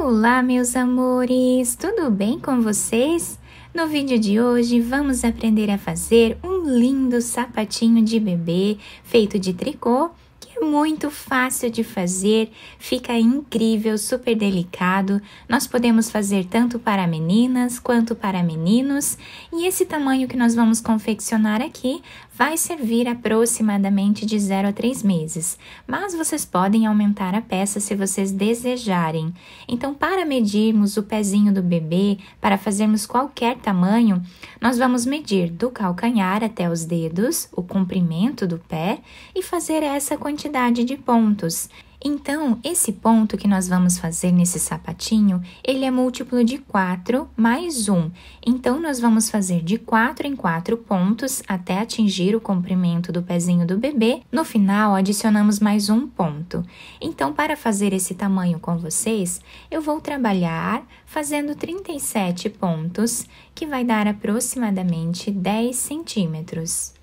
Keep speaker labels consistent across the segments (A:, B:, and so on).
A: Olá, meus amores! Tudo bem com vocês? No vídeo de hoje, vamos aprender a fazer um lindo sapatinho de bebê feito de tricô, que é muito fácil de fazer, fica incrível, super delicado. Nós podemos fazer tanto para meninas quanto para meninos, e esse tamanho que nós vamos confeccionar aqui vai servir aproximadamente de 0 a 3 meses, mas vocês podem aumentar a peça se vocês desejarem. Então, para medirmos o pezinho do bebê, para fazermos qualquer tamanho, nós vamos medir do calcanhar até os dedos, o comprimento do pé, e fazer essa quantidade de pontos. Então, esse ponto que nós vamos fazer nesse sapatinho, ele é múltiplo de 4 mais 1. Então, nós vamos fazer de 4 em 4 pontos até atingir o comprimento do pezinho do bebê. No final, adicionamos mais um ponto. Então, para fazer esse tamanho com vocês, eu vou trabalhar fazendo 37 pontos, que vai dar aproximadamente 10 centímetros.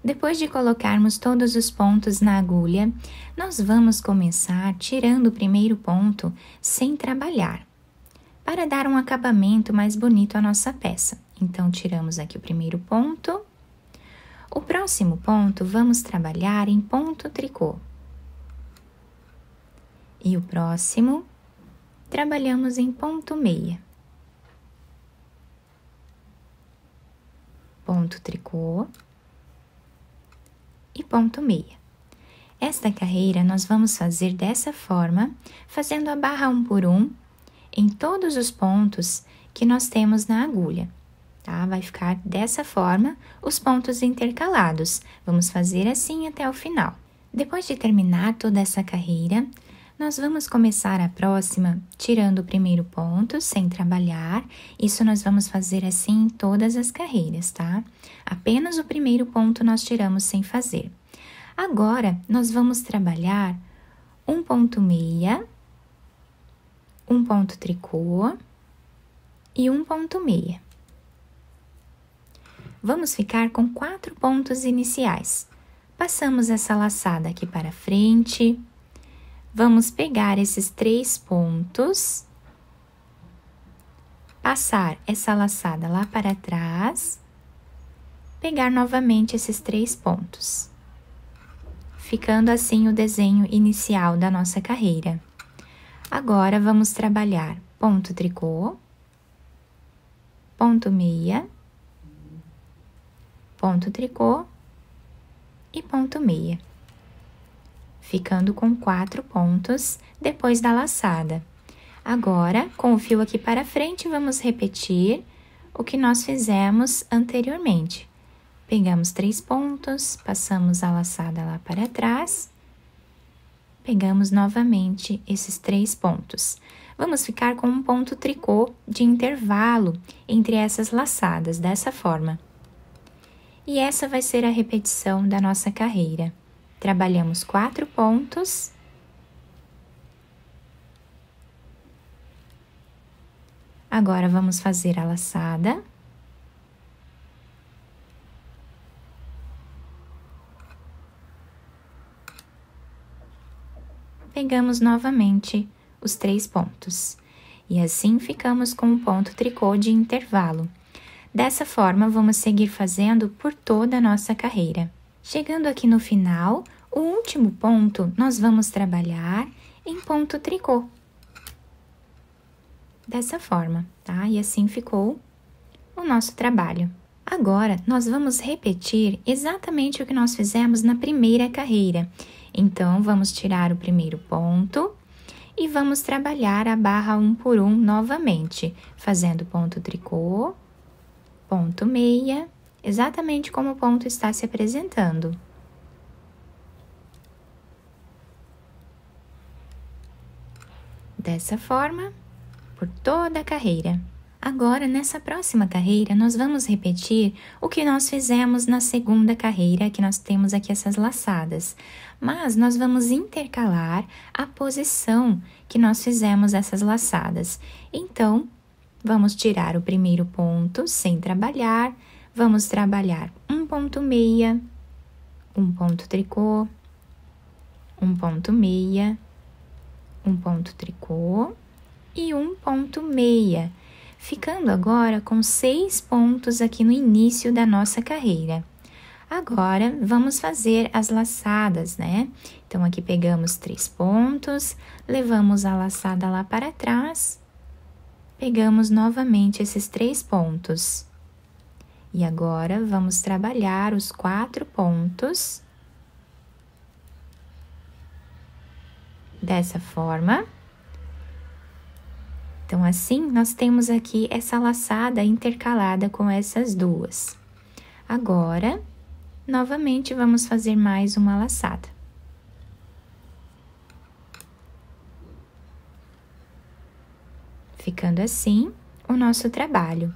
A: Depois de colocarmos todos os pontos na agulha, nós vamos começar tirando o primeiro ponto sem trabalhar, para dar um acabamento mais bonito à nossa peça. Então, tiramos aqui o primeiro ponto. O próximo ponto, vamos trabalhar em ponto tricô. E o próximo, trabalhamos em ponto meia. Ponto tricô. E ponto meia. Esta carreira nós vamos fazer dessa forma, fazendo a barra 1 por 1 em todos os pontos que nós temos na agulha, tá? Vai ficar dessa forma os pontos intercalados. Vamos fazer assim até o final. Depois de terminar toda essa carreira, nós vamos começar a próxima tirando o primeiro ponto sem trabalhar. Isso nós vamos fazer assim em todas as carreiras, tá? Apenas o primeiro ponto nós tiramos sem fazer. Agora, nós vamos trabalhar um ponto meia, um ponto tricô e um ponto meia. Vamos ficar com 4 pontos iniciais. Passamos essa laçada aqui para frente. Vamos pegar esses 3 pontos, passar essa laçada lá para trás, pegar novamente esses 3 pontos, ficando assim o desenho inicial da nossa carreira. Agora, vamos trabalhar ponto tricô, ponto meia, ponto tricô e ponto meia, ficando com 4 pontos depois da laçada. Agora, com o fio aqui para frente, vamos repetir o que nós fizemos anteriormente. Pegamos 3 pontos, passamos a laçada lá para trás, pegamos novamente esses 3 pontos. Vamos ficar com um ponto tricô de intervalo entre essas laçadas, dessa forma. E essa vai ser a repetição da nossa carreira. Trabalhamos 4 pontos. Agora, vamos fazer a laçada. Pegamos novamente os 3 pontos. E assim ficamos com um ponto tricô de intervalo. Dessa forma, vamos seguir fazendo por toda a nossa carreira. Chegando aqui no final, o último ponto, nós vamos trabalhar em ponto tricô. Dessa forma, tá? E assim ficou o nosso trabalho. Agora, nós vamos repetir exatamente o que nós fizemos na primeira carreira. Então, vamos tirar o primeiro ponto e vamos trabalhar a barra 1 por 1 novamente, fazendo ponto tricô, ponto meia, exatamente como o ponto está se apresentando. Dessa forma, por toda a carreira. Agora, nessa próxima carreira, nós vamos repetir o que nós fizemos na segunda carreira, que nós temos aqui essas laçadas. Mas nós vamos intercalar a posição que nós fizemos essas laçadas. Então, vamos tirar o primeiro ponto sem trabalhar, vamos trabalhar um ponto meia, um ponto tricô, um ponto meia, um ponto tricô e um ponto meia, ficando agora com 6 pontos aqui no início da nossa carreira. Agora, vamos fazer as laçadas, né? Então, aqui pegamos 3 pontos, levamos a laçada lá para trás, pegamos novamente esses 3 pontos. E agora, vamos trabalhar os 4 pontos. Dessa forma. Então, assim, nós temos aqui essa laçada intercalada com essas duas. Agora, novamente, vamos fazer mais uma laçada. Ficando assim o nosso trabalho.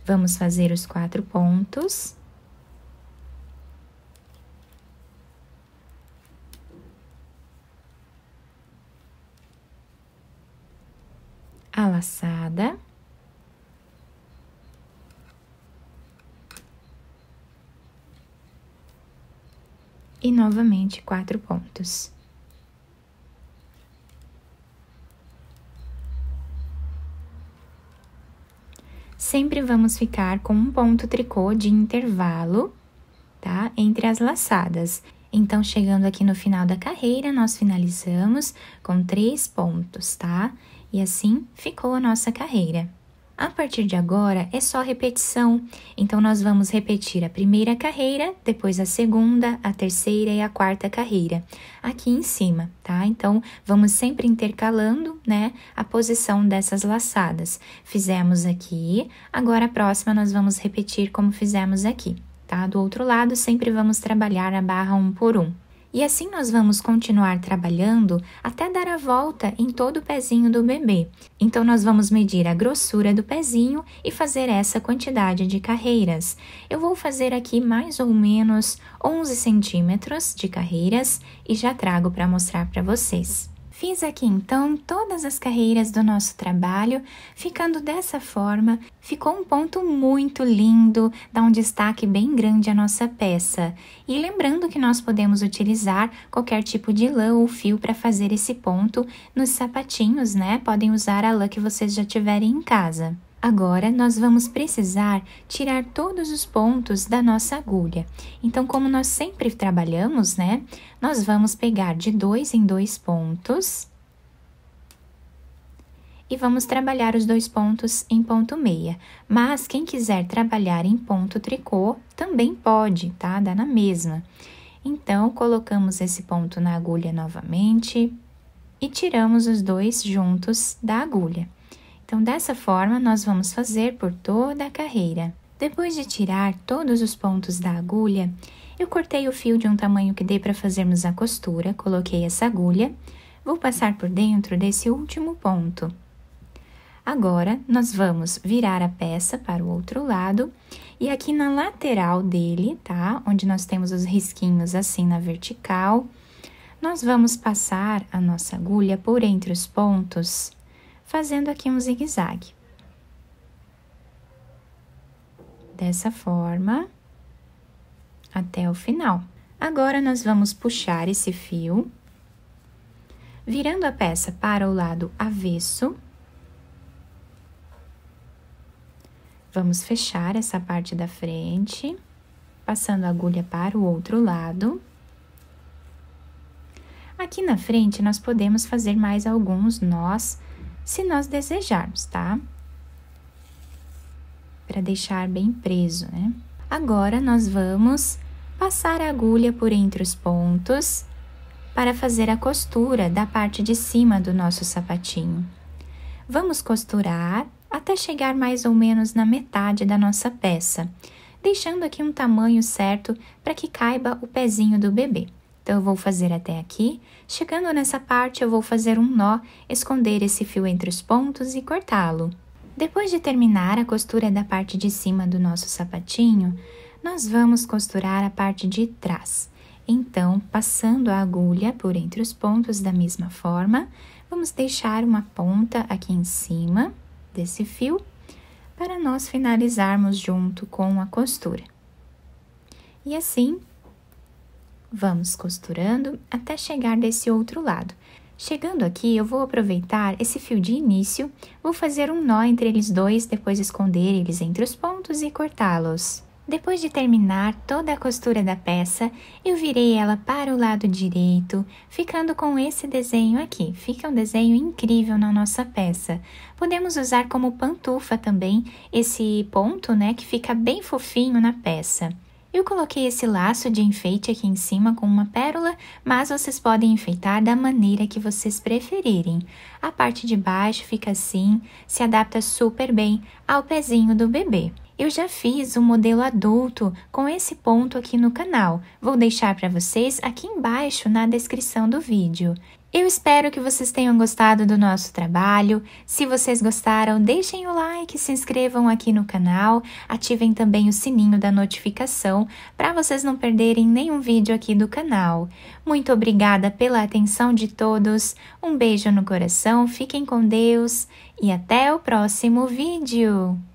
A: Vamos fazer os 4 pontos. A laçada. E novamente 4 pontos. Sempre vamos ficar com um ponto tricô de intervalo, tá? Entre as laçadas. Então, chegando aqui no final da carreira, nós finalizamos com 3 pontos, tá? E assim ficou a nossa carreira. A partir de agora, é só repetição. Então, nós vamos repetir a primeira carreira, depois a segunda, a terceira e a quarta carreira, aqui em cima, tá? Então, vamos sempre intercalando, né, a posição dessas laçadas. Fizemos aqui, agora a próxima nós vamos repetir como fizemos aqui, tá? Do outro lado, sempre vamos trabalhar a barra 1 por 1. E assim nós vamos continuar trabalhando até dar a volta em todo o pezinho do bebê. Então, nós vamos medir a grossura do pezinho e fazer essa quantidade de carreiras. Eu vou fazer aqui mais ou menos 11 centímetros de carreiras e já trago para mostrar para vocês. Fiz aqui, então, todas as carreiras do nosso trabalho, ficando dessa forma, ficou um ponto muito lindo, dá um destaque bem grande à nossa peça. E lembrando que nós podemos utilizar qualquer tipo de lã ou fio para fazer esse ponto nos sapatinhos, né? Podem usar a lã que vocês já tiverem em casa. Agora, nós vamos precisar tirar todos os pontos da nossa agulha. Então, como nós sempre trabalhamos, né? Nós vamos pegar de 2 em 2 pontos. E vamos trabalhar os 2 pontos em ponto meia. Mas, quem quiser trabalhar em ponto tricô, também pode, tá? Dá na mesma. Então, colocamos esse ponto na agulha novamente. E tiramos os 2 juntos da agulha. Então, dessa forma, nós vamos fazer por toda a carreira. Depois de tirar todos os pontos da agulha, eu cortei o fio de um tamanho que dê para fazermos a costura, coloquei essa agulha, vou passar por dentro desse último ponto. Agora, nós vamos virar a peça para o outro lado e aqui na lateral dele, tá? Onde nós temos os risquinhos assim na vertical, nós vamos passar a nossa agulha por entre os pontos, fazendo aqui um zigue-zague. Dessa forma, até o final. Agora, nós vamos puxar esse fio, virando a peça para o lado avesso. Vamos fechar essa parte da frente, passando a agulha para o outro lado. Aqui na frente, nós podemos fazer mais alguns nós, se nós desejarmos, tá? Para deixar bem preso, né? Agora, nós vamos passar a agulha por entre os pontos para fazer a costura da parte de cima do nosso sapatinho. Vamos costurar até chegar mais ou menos na metade da nossa peça, deixando aqui um tamanho certo para que caiba o pezinho do bebê. Então, eu vou fazer até aqui. Chegando nessa parte, eu vou fazer um nó, esconder esse fio entre os pontos e cortá-lo. Depois de terminar a costura da parte de cima do nosso sapatinho, nós vamos costurar a parte de trás. Então, passando a agulha por entre os pontos da mesma forma, vamos deixar uma ponta aqui em cima desse fio, para nós finalizarmos junto com a costura. E assim, vamos costurando até chegar desse outro lado. Chegando aqui, eu vou aproveitar esse fio de início, vou fazer um nó entre eles dois, depois esconder eles entre os pontos e cortá-los. Depois de terminar toda a costura da peça, eu virei ela para o lado direito, ficando com esse desenho aqui. Fica um desenho incrível na nossa peça. Podemos usar como pantufa também esse ponto, né, que fica bem fofinho na peça. Eu coloquei esse laço de enfeite aqui em cima com uma pérola, mas vocês podem enfeitar da maneira que vocês preferirem. A parte de baixo fica assim, se adapta super bem ao pezinho do bebê. Eu já fiz um modelo adulto com esse ponto aqui no canal. Vou deixar para vocês aqui embaixo na descrição do vídeo. Eu espero que vocês tenham gostado do nosso trabalho. Se vocês gostaram, deixem o like, se inscrevam aqui no canal, ativem também o sininho da notificação para vocês não perderem nenhum vídeo aqui do canal. Muito obrigada pela atenção de todos, um beijo no coração, fiquem com Deus e até o próximo vídeo!